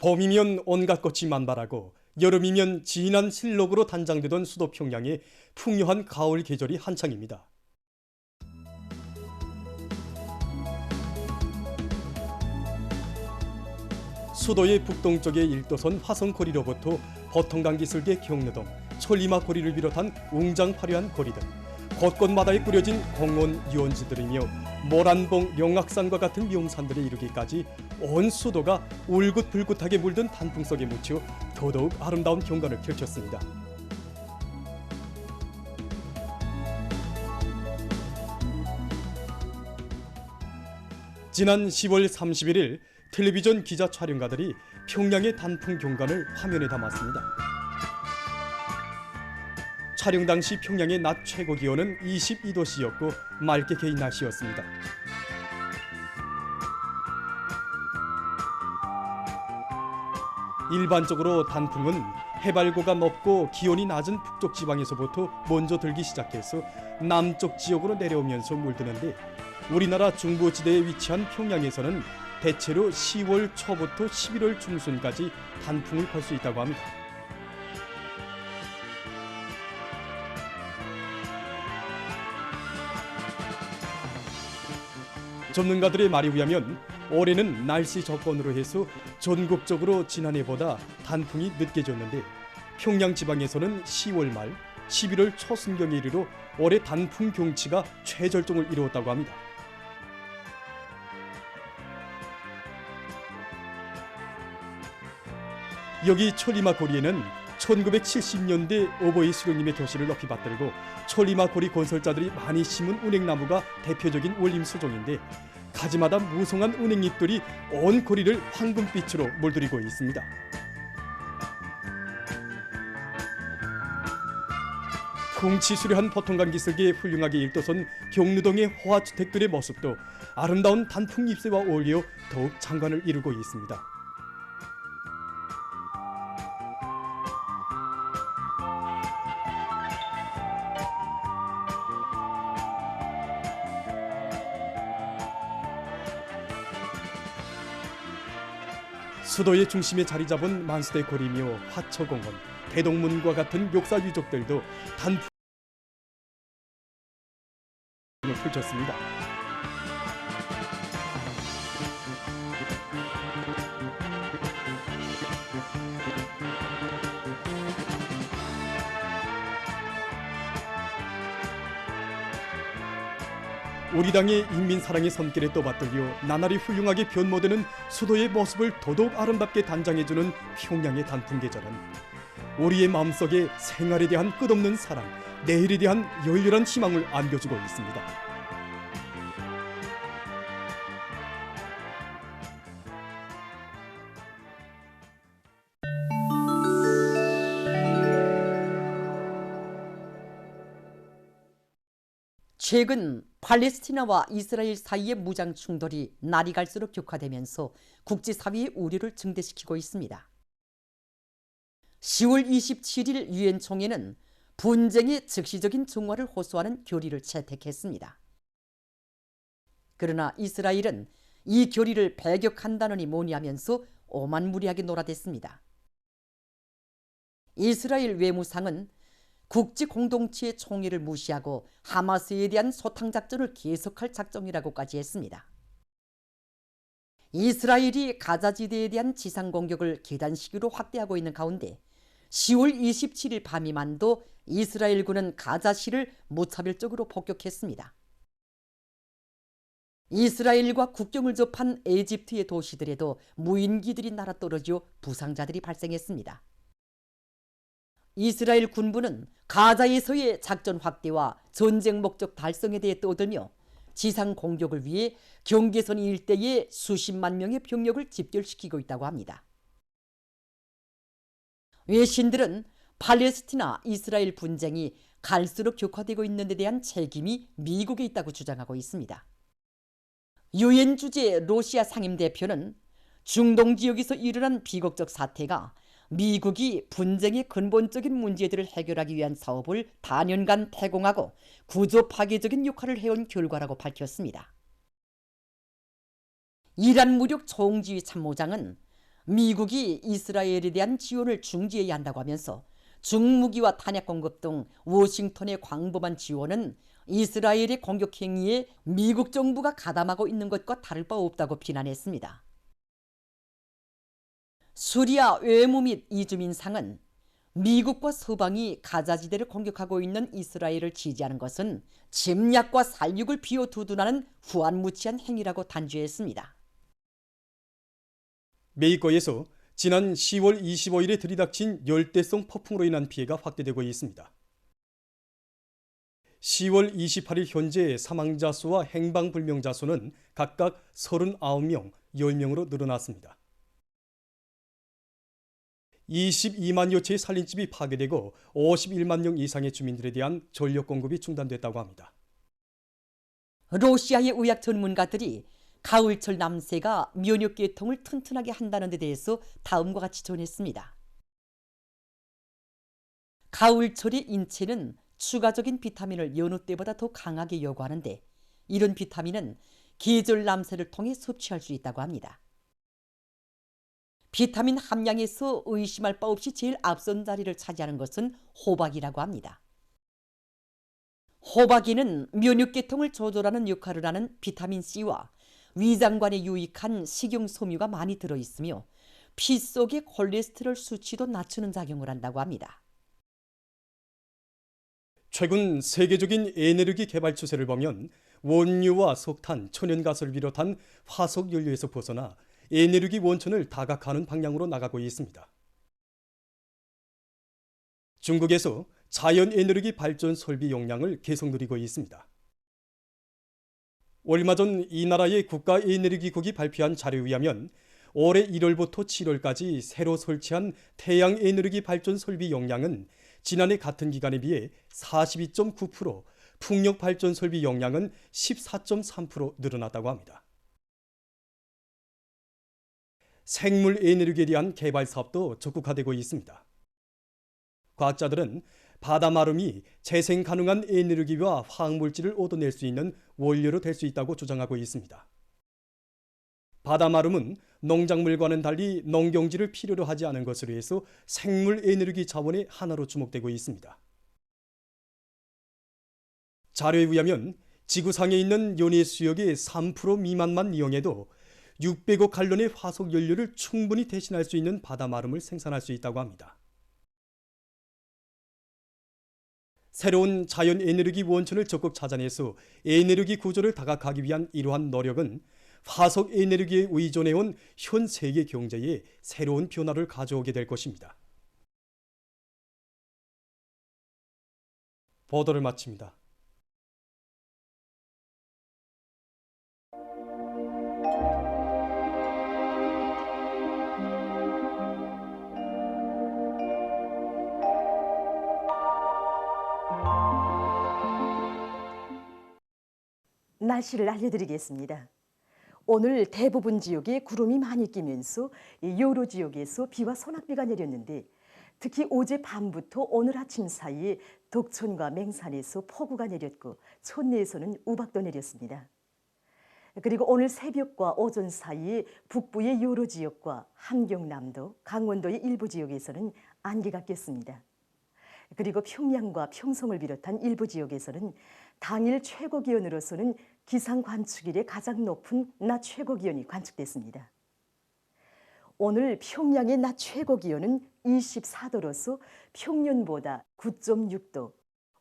봄이면 온갖 꽃이 만발하고 여름이면 진한 실록으로 단장되던 수도 평양에 풍요한 가을 계절이 한창입니다. 수도의 북동쪽의 1도선 화성거리로부터 버통강 기슭의 경로동, 천리마 거리를 비롯한 웅장 화려한 거리들, 곳곳마다에 꾸려진 공원 유원지들이며 모란봉, 영악산과 같은 명산들에 이르기까지 온 수도가 울긋불긋하게 물든 단풍 속에 묻혀 더더욱 아름다운 경관을 펼쳤습니다. 지난 10월 31일 텔레비전 기자 촬영가들이 평양의 단풍 경관을 화면에 담았습니다. 촬영 당시 평양의 낮 최고 기온은 22도씨였고 맑게 개인 날씨였습니다. 일반적으로 단풍은 해발고가 높고 기온이 낮은 북쪽 지방에서부터 먼저 들기 시작해서 남쪽 지역으로 내려오면서 물드는데 우리나라 중부지대에 위치한 평양에서는 대체로 10월 초부터 11월 중순까지 단풍을 볼 수 있다고 합니다. 전문가들의 말에 의하면 올해는 날씨 조건으로 해서 전국적으로 지난해보다 단풍이 늦게 졌는데 평양 지방에서는 10월 말, 11월 초순경에 이르러 올해 단풍 경치가 최절정을 이루었다고 합니다. 여기 천리마 거리에는 1970년대 오보이 수령님의 교시를 높이 받들고 천리마 거리 건설자들이 많이 심은 은행나무가 대표적인 원림 수종인데 가지마다 무성한 은행잎들이 온 거리를 황금빛으로 물들이고 있습니다. 풍치 수려한 버통강 기슭의 훌륭하게 일도선 경루동의 호화주택들의 모습도 아름다운 단풍 잎새와 어울려 더욱 장관을 이루고 있습니다. 수도의 중심에 자리 잡은 만수대 거리며 화초공원, 대동문과 같은 역사 유적들도 단풍을 펼쳤습니다. 우리 당의 인민사랑의 손길에 떠받들려 나날이 훌륭하게 변모되는 수도의 모습을 더더욱 아름답게 단장해주는 평양의 단풍 계절은 우리의 마음속에 생활에 대한 끝없는 사랑, 내일에 대한 열렬한 희망을 안겨주고 있습니다. 최근 팔레스티나와 이스라엘 사이의 무장 충돌이 날이 갈수록 격화되면서 국제사회의 우려를 증대시키고 있습니다. 10월 27일 유엔 총회는 분쟁의 즉시적인 정화를 호소하는 결의를 채택했습니다. 그러나 이스라엘은 이 결의를 배격한다느니 뭐니 하면서 오만무리하게 놀아댔습니다. 이스라엘 외무상은 국제 공동체의 총의를 무시하고 하마스에 대한 소탕작전을 계속할 작정이라고까지 했습니다. 이스라엘이 가자지대에 대한 지상공격을 계단식으로 확대하고 있는 가운데 10월 27일 밤이만도 이스라엘군은 가자시를 무차별적으로 폭격했습니다. 이스라엘과 국경을 접한 에집트의 도시들에도 무인기들이 날아떨어져 부상자들이 발생했습니다. 이스라엘 군부는 가자에서의 작전 확대와 전쟁 목적 달성에 대해 떠들며 지상 공격을 위해 경계선 일대에 수십만 명의 병력을 집결시키고 있다고 합니다. 외신들은 팔레스티나 이스라엘 분쟁이 갈수록 격화되고 있는 데 대한 책임이 미국에 있다고 주장하고 있습니다. 유엔 주재 러시아 상임대표는 중동 지역에서 일어난 비극적 사태가 미국이 분쟁의 근본적인 문제들을 해결하기 위한 사업을 단연간 태공하고 구조 파괴적인 역할을 해온 결과라고 밝혔습니다. 이란 무력 총지휘 참모장은 미국이 이스라엘에 대한 지원을 중지해야 한다고 하면서 중무기와 탄약 공급 등 워싱턴의 광범한 지원은 이스라엘의 공격 행위에 미국 정부가 가담하고 있는 것과 다를 바 없다고 비난했습니다. 수리아 외무 및 이주민상은 미국과 서방이 가자지대를 공격하고 있는 이스라엘을 지지하는 것은 침략과 살육을 비워두둔하는 후안무치한 행위라고 단죄했습니다. 메이커에서 지난 10월 25일에 들이닥친 열대성 폭풍으로 인한 피해가 확대되고 있습니다. 10월 28일 현재 사망자 수와 행방불명자 수는 각각 39명, 10명으로 늘어났습니다. 22만여 채의 살림집이 파괴되고 51만 명 이상의 주민들에 대한 전력 공급이 중단됐다고 합니다. 러시아의 의학 전문가들이 가을철 남새가 면역계통을 튼튼하게 한다는 데 대해서 다음과 같이 전했습니다. 가을철의 인체는 추가적인 비타민을 여느 때보다 더 강하게 요구하는데 이런 비타민은 계절 남새를 통해 섭취할 수 있다고 합니다. 비타민 함량에서 의심할 바 없이 제일 앞선 자리를 차지하는 것은 호박이라고 합니다. 호박에는 면역계통을 조절하는 역할을 하는 비타민C와 위장관에 유익한 식용섬유가 많이 들어있으며 피 속의 콜레스테롤 수치도 낮추는 작용을 한다고 합니다. 최근 세계적인 에너지 개발 추세를 보면 원유와 석탄, 천연가스를 비롯한 화석 연료에서 벗어나 에너지 원천을 다각화하는 방향으로 나가고 있습니다. 중국에서 자연 에너지 발전 설비 용량을 계속 늘리고 있습니다. 얼마 전 이 나라의 국가에너지국이 발표한 자료에 의하면 올해 1월부터 7월까지 새로 설치한 태양 에너지 발전 설비 용량은 지난해 같은 기간에 비해 42.9%, 풍력 발전 설비 용량은 14.3% 늘어났다고 합니다. 생물 에너지에 대한 개발 사업도 적극화되고 있습니다. 과학자들은 바다마름이 재생 가능한 에너지와 화학물질을 얻어낼 수 있는 원료로 될 수 있다고 주장하고 있습니다. 바다마름은 농작물과는 달리 농경지를 필요로 하지 않은 것으로 해서 생물 에너지 자원의 하나로 주목되고 있습니다. 자료에 의하면 지구상에 있는 연해 수역의 3% 미만만 이용해도 600억 갈런의 화석 연료를 충분히 대신할 수 있는 바다마름을 생산할 수 있다고 합니다. 새로운 자연 에너지 원천을 적극 찾아내서 에너지 구조를 다각화하기 위한 이러한 노력은 화석 에너지에 의존해온 현 세계 경제에 새로운 변화를 가져오게 될 것입니다. 보도를 마칩니다. 날씨를 알려드리겠습니다. 오늘 대부분 지역에 구름이 많이 끼면서 여러 지역에서 비와 소낙비가 내렸는데 특히 어제 밤부터 오늘 아침 사이에 덕천과 맹산에서 폭우가 내렸고 천내에서는 우박도 내렸습니다. 그리고 오늘 새벽과 오전 사이에 북부의 여러 지역과 함경남도, 강원도의 일부 지역에서는 안개가 꼈습니다. 그리고 평양과 평성을 비롯한 일부 지역에서는 당일 최고 기온으로서는 기상 관측 이래 가장 높은 낮 최고 기온이 관측됐습니다. 오늘 평양의 낮 최고 기온은 24도로서 평년보다 9.6도,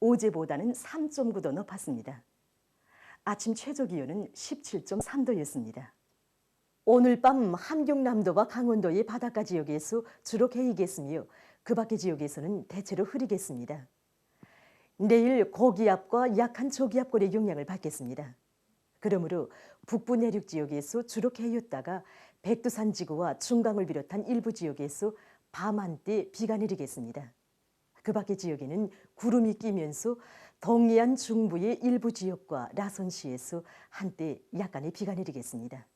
어제보다는 3.9도 높았습니다. 아침 최저 기온은 17.3도였습니다. 오늘 밤 함경남도와 강원도의 바닷가 지역에서 주로 개이겠으며 그 밖의 지역에서는 대체로 흐리겠습니다. 내일 고기압과 약한 저기압골의 영향을 받겠습니다. 그러므로 북부 내륙 지역에서 주로 개였다가 백두산 지구와 중강을 비롯한 일부 지역에서 밤 한때 비가 내리겠습니다. 그 밖의 지역에는 구름이 끼면서 동해안 중부의 일부 지역과 라선시에서 한때 약간의 비가 내리겠습니다.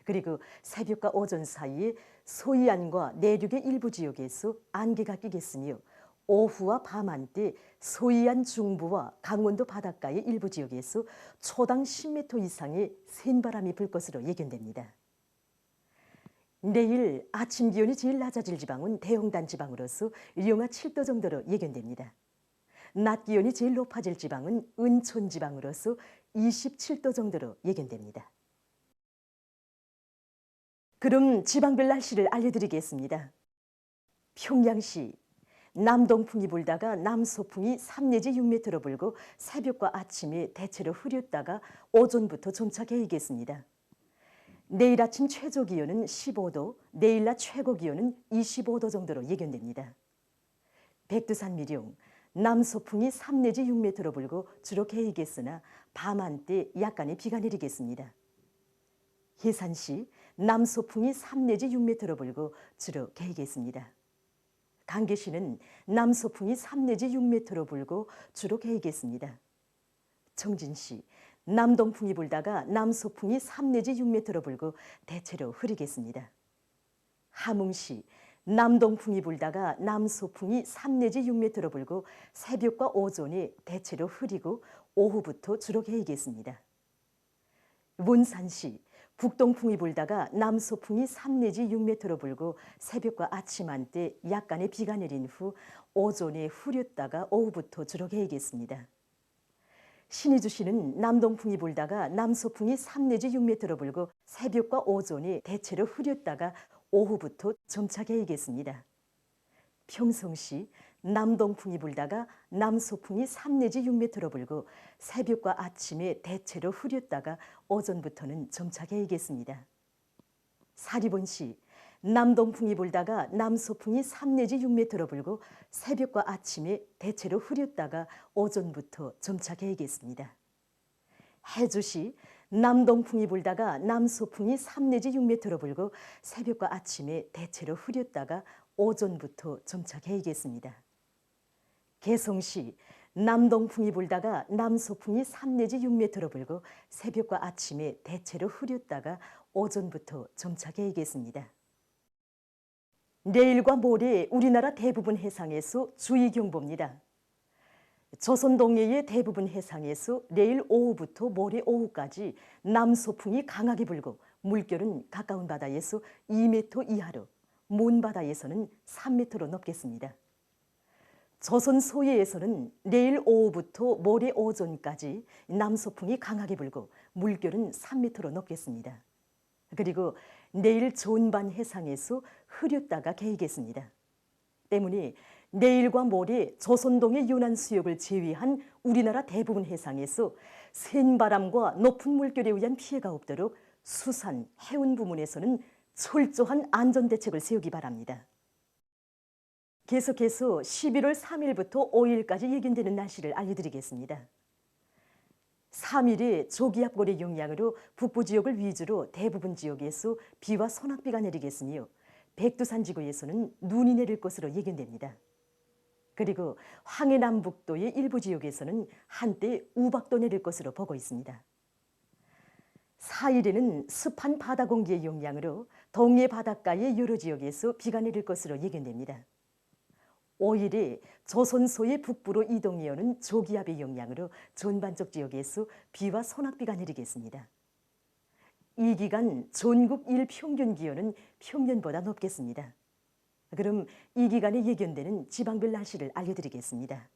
그리고 새벽과 오전 사이에 소이안과 내륙의 일부 지역에서 안개가 끼겠으며 오후와 밤 한때 소이안 중부와 강원도 바닷가의 일부 지역에서 초당 10m 이상의 센바람이 불 것으로 예견됩니다. 내일 아침 기온이 제일 낮아질 지방은 대형단 지방으로서 영하 7도 정도로 예견됩니다. 낮 기온이 제일 높아질 지방은 은촌 지방으로서 27도 정도로 예견됩니다. 그럼 지방별 날씨를 알려드리겠습니다. 평양시 남동풍이 불다가 남소풍이 3 내지 6m로 불고 새벽과 아침에 대체로 흐렸다가 오전부터 점차 개이겠습니다. 내일 아침 최저 기온은 15도, 내일 낮 최고 기온은 25도 정도로 예견됩니다. 백두산 미령, 남소풍이 3 내지 6m로 불고 주로 개이겠으나 밤 한때 약간의 비가 내리겠습니다. 해산시, 남소풍이 3 내지 6m로 불고 주로 개이겠습니다. 강계시는 남소풍이 3 내지 6m로 불고 주로 개이겠습니다. 청진시, 남동풍이 불다가 남소풍이 3 내지 6m로 불고 대체로 흐리겠습니다. 함흥시, 남동풍이 불다가 남소풍이 3 내지 6m로 불고 새벽과 오전에 대체로 흐리고 오후부터 주로 개이겠습니다. 문산시, 북동풍이 불다가 남소풍이 3 내지 6m로 불고 새벽과 아침 한때 약간의 비가 내린 후 오전에 흐렸다가 오후부터 주로 개이겠습니다. 신의주시는 남동풍이 불다가 남소풍이 3 내지 6m로 불고 새벽과 오전에 대체로 흐렸다가 오후부터 점차 개이겠습니다. 평성시 남동풍이 불다가 남소풍이 3 내지 6m로 불고 새벽과 아침에 대체로 흐렸다가 오전부터는 점차 개이겠습니다. 사리본시 남동풍이 불다가 남소풍이 3 내지 6m로 불고 새벽과 아침에 대체로 흐렸다가 오전부터 점차 개이겠습니다. 해주시 남동풍이 불다가 남소풍이 3 내지 6m로 불고 새벽과 아침에 대체로 흐렸다가 오전부터 점차 개이겠습니다. 개성시 남동풍이 불다가 남소풍이 3 내지 6m로 불고 새벽과 아침에 대체로 흐렸다가 오전부터 점차 개이겠습니다. 내일과 모레 우리나라 대부분 해상에서 주의경보입니다. 조선 동해의 대부분 해상에서 내일 오후부터 모레 오후까지 남소풍이 강하게 불고 물결은 가까운 바다에서 2m 이하로, 먼 바다에서는 3m로 높겠습니다. 조선 소해에서는 내일 오후부터 모레 오전까지 남소풍이 강하게 불고 물결은 3m로 높겠습니다. 그리고 내일 전반 해상에서 흐렸다가 개이겠습니다. 때문에 내일과 모레 조선동해 연안 수역을 제외한 우리나라 대부분 해상에서 센 바람과 높은 물결에 의한 피해가 없도록 수산, 해운 부문에서는 철저한 안전대책을 세우기 바랍니다. 계속해서 11월 3일부터 5일까지 예견되는 날씨를 알려드리겠습니다. 3일에 조기압골의 영향으로 북부 지역을 위주로 대부분 지역에서 비와 소낙비가 내리겠으며 백두산 지구에서는 눈이 내릴 것으로 예견됩니다. 그리고 황해남북도의 일부 지역에서는 한때 우박도 내릴 것으로 보고 있습니다. 4일에는 습한 바다 공기의 영향으로 동해 바닷가의 여러 지역에서 비가 내릴 것으로 예견됩니다. 5일에 조선소의 북부로 이동해 오는 조기압의 영향으로 전반적 지역에서 비와 소낙비가 내리겠습니다. 이 기간 전국 일평균 기온은 평년보다 높겠습니다. 그럼 이 기간에 예견되는 지방별 날씨를 알려드리겠습니다.